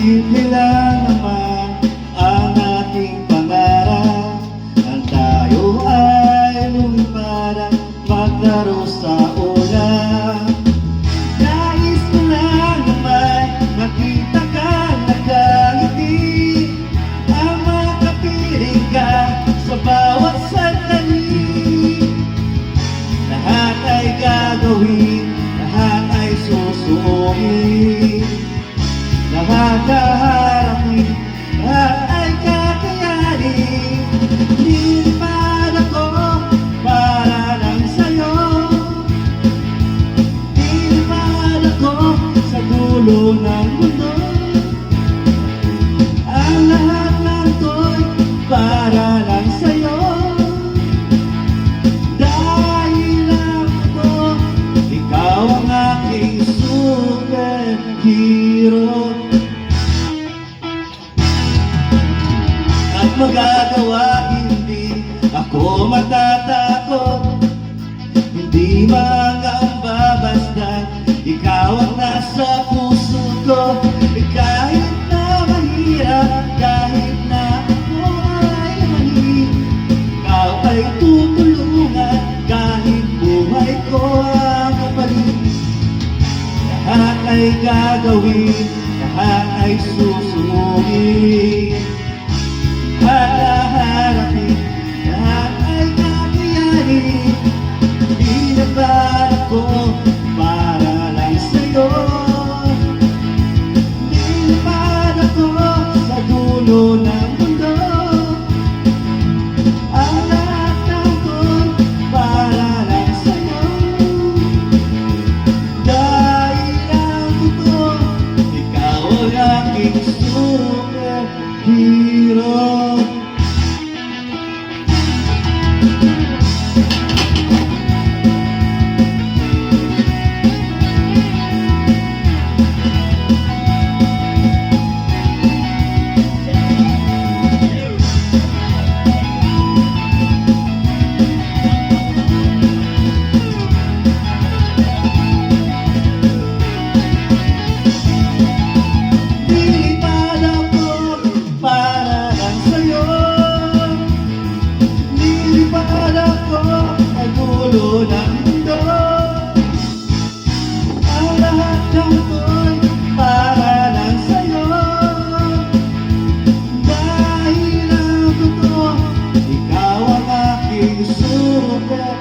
Simple lang naman ang ating pangarap, ang tayo ay lumipad at maglaro sa ulan. Nais mo lang naman makita ka nakangiti, ang makapiling ka sa bawat sandali. Lahat ay gagawin, lahat ay susuotin, lahat haharapin, lahat ay kakayanin. Nilipad ako para lang sa'yo, nilipad ako sa dulo ng mundo. Ang lahat ng to'y para lang sa'yo, dahil lang ako, ikaw ang aking superhero. At magagawa, hindi ako matatakot, hindi mangamba basta ikaw ang nasa puso ko. Kahit na mahirap, kahit na ako ay mali, ikaw ay tutulungan kahit buhay ko ang kapalit. Lahat ay gagawin, lahat ay susunugin, haharapin, lahat ay kakayanin. Binabad ako para lang sa'yo, nilipad ako sa dulo ng mundo. Ang lahat ng to'y para lang sa'yo, dahil lang ito, ikaw ang aking superhero. Dulo ng mundo, ang lahat ng to'y para lang sa'yo, dahil ang totoo, ikaw ang aking superhero.